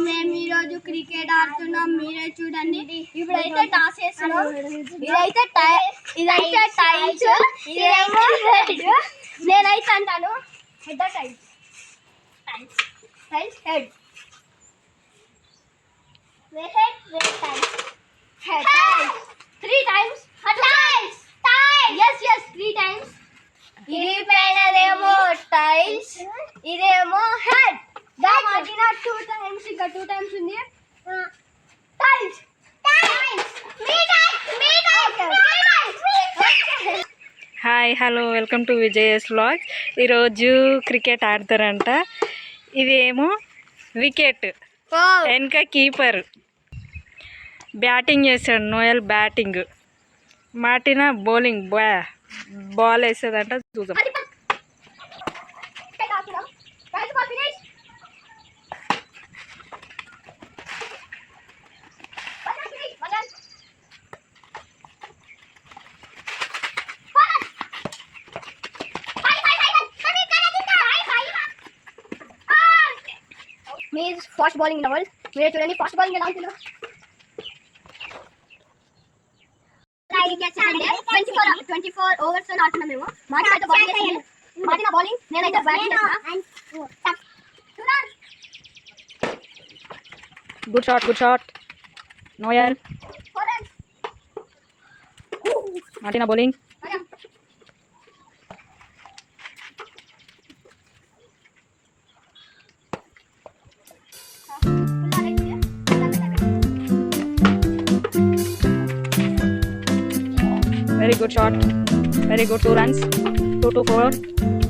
మేము ఈ రోజు క్రికెట్ ఆడుతున్నాం, మీరే చూడండి. ఇప్పుడైతే టాస్ వేస్తున్నాం. ఇదైతే టైల్స్, ఇదేమో హెడ్. నేనైతే అంటాను head tails, tails head, head tiles 3 times tiles yes 3 times. ఇది పైనదేమో టైల్స్, ఇదేమో హెడ్. దా మార్టినా 2 times, ఇంకా 2 times ఉంది. Tails hi hello welcome to Vijaya's vlogs. ఈరోజు క్రికెట్ ఆడతారంట. ఇదేమో వికెట్, వెనక కీపర్. బ్యాటింగ్ చేస్తాడు Noel, batting. Martina bowling, ball వేస్తుందంట. చూద్దాం. మీ fast bowling in the world. మీరే చూడండి ఫాస్ట్ బౌలింగ్ ఎలా ఉంటుందో. 24 ఓవర్స్ ఆడుతున్నాం మేము. మార్టినా బౌలింగ్, నేనైతే బ్యాటింగ్ చేస్తా. Good shot Noel. Martina bowling. Very good shot. Very good. 2 runs. 2 to 4.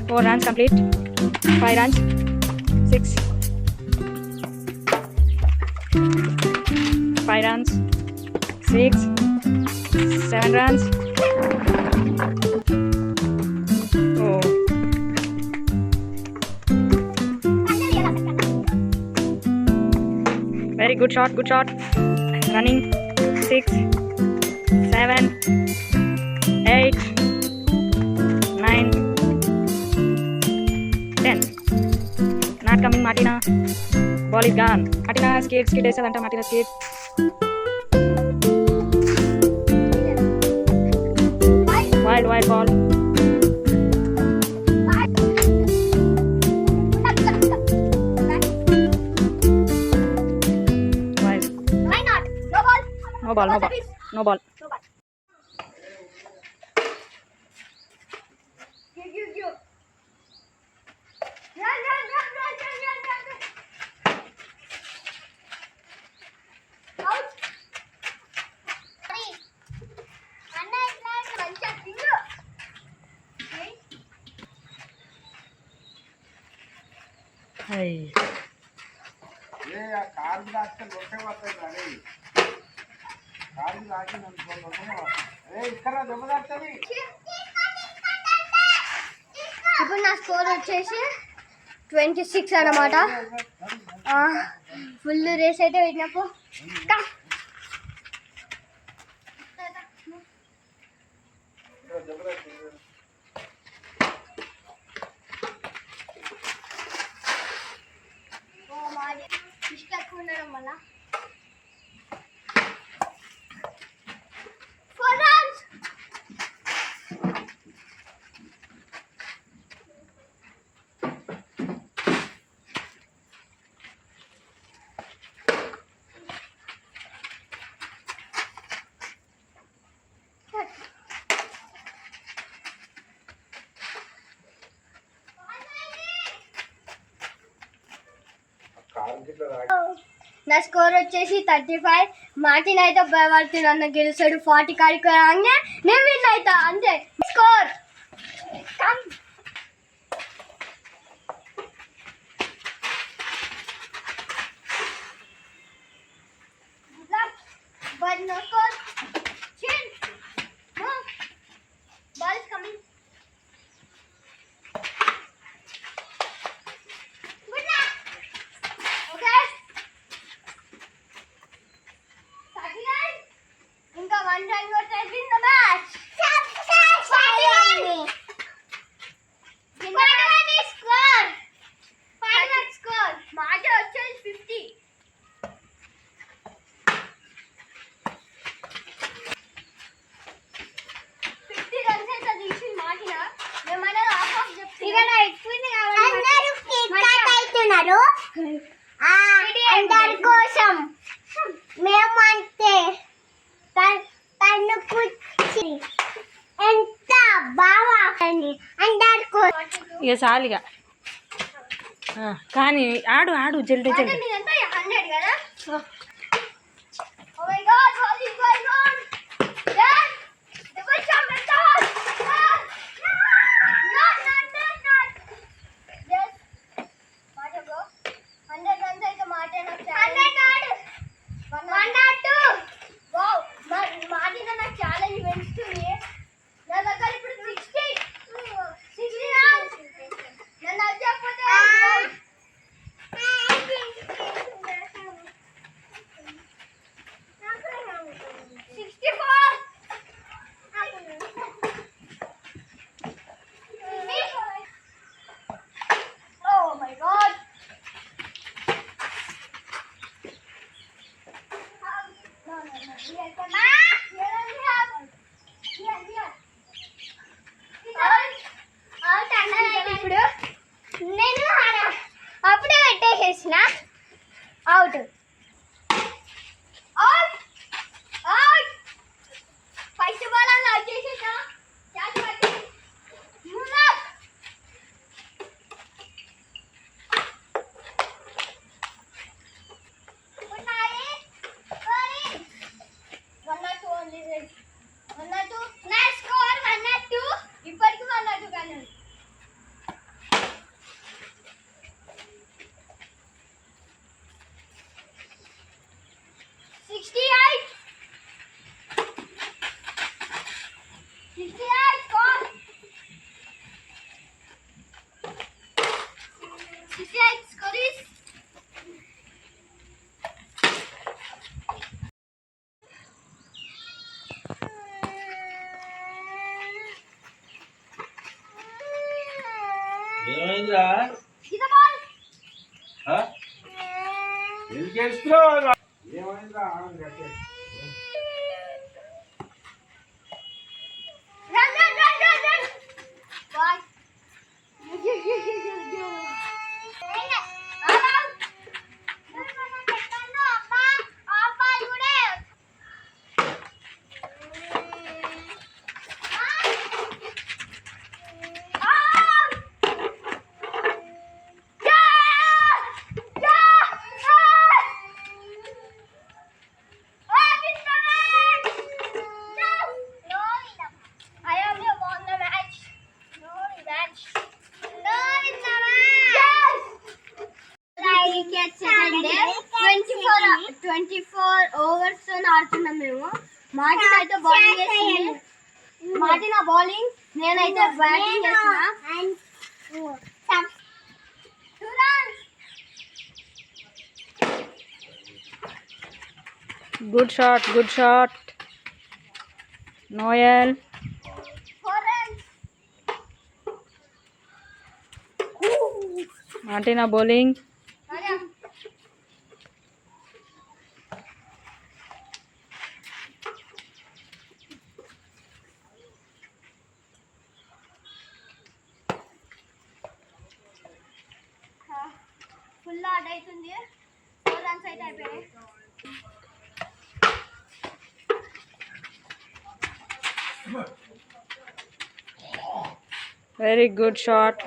4 runs complete. 5 runs. 6. 5 runs. 6. 7 runs. Oh. Very good shot. Good shot. Running. 6. 7. 8, 9, 10. Not coming, Martina. Ball is gone. Martina skid వేసేదంట. Martina skid. Wide ball. Wide. Why not? No ball. No ball. Give. Run. Out. Anna is like mancha tingu. Hey. ये या car भी आजकल लोटे वाते गाड़ी car भी आके number लोटे ना ए इकरा जबरदस्त चली. ఇప్పుడు నా స్కోర్ వచ్చేసి 26 అన్నమాట. ఫుల్ రేస్ అయితే పెట్టినప్పుడు ఇష్టం ఉండడం వల్ల 4 runs. నా స్కోర్ వచ్చేసి 35. మార్టిన్ అయితే భయపడుతుంది అన్న గెలుస్తాడు. 40 కాడికి రాగానే నేను విన్ అవుతా అంతే. Score but no score. Chin. Move. Ball is coming. Good luck. Okay. ఇంకా 1 run కొడితే win the match. Final score. Margin వచ్చేసి 50. అందరి కోసం మేమంతే తను కూర్చి ఎంత బాగా అందరి కోసం ఇక చాలుగా కానీ ఆడు ఆడు జల్ది జల్ది 100 కదా. Oh my God, what is going on? Dad, the world champion dog. Not. Yes. Mata bro. 100 runs అయితే Martin నాకు challenge. 102. Wow. Martin నాకు challenge పెంచుతుంది. నా దగ్గర ఇప్పుడు 60 runs. నన్ను అడ్డకపోతే 64. Oh my God. No. Here we have. Here. ఇప్పుడు నేను అప్పుడే పెట్టేసేసిన అవుట్ ఫస్ట్ బాల్ అలా వచ్చేసేసా క్యాచ్ పట్టి ఇప్పటికి 102 కానీ 68. 68 score. 68 score is ఏమైందిరా ఇది బాల్ ఎందుకు చేస్తున్నావు? ఏమైందిరా ఆనంద్ కట్టే run. Ball. I am the won the match. No rematch. No rematch. Yes. Cricket second day 24 overs ఆడుతున్నాం మేము. మార్టిన్ అయితే బౌలింగ్ చేస్తుంది. మార్టిన్ ఆ బౌలింగ్ నేనైతే బ్యాటింగ్ చేస్తున్నా. 2 runs. Good shot Noel 4 runs. మార్టినా బౌలింగ్ Aja. ఫుల్ ఆర్డ్ అవుతుంది 4 runs అయితే అయిపోయాయి. Very good shot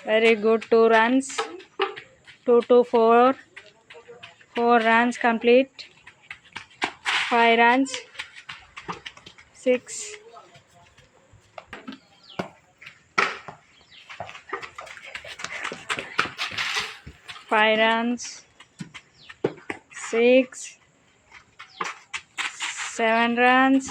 very good 2 runs 2 to 4 runs complete 5 runs 6 5 runs 6 7 runs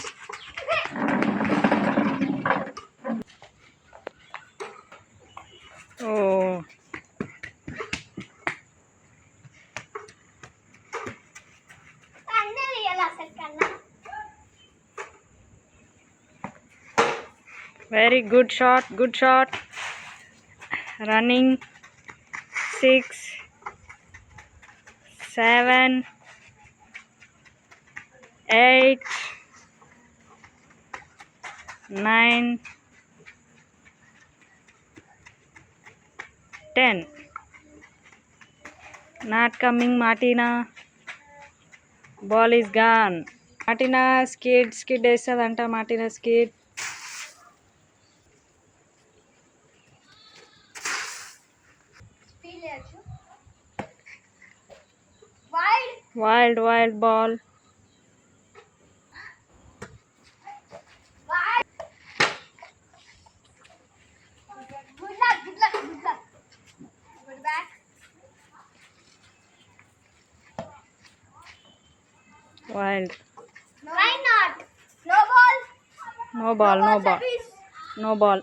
oh అన్నీ రియల్ అసలు కన్నా very good shot running 6 7 8 9 10 Not coming, Martina. Ball is gone. Martina skid వేస్తుందంట. Martina skid. Feel చేయొచ్చు. Wide Wild ball. Wide. Good luck good luck good luck. Good back. Wild. Why not? No ball. No ball. Service. No ball.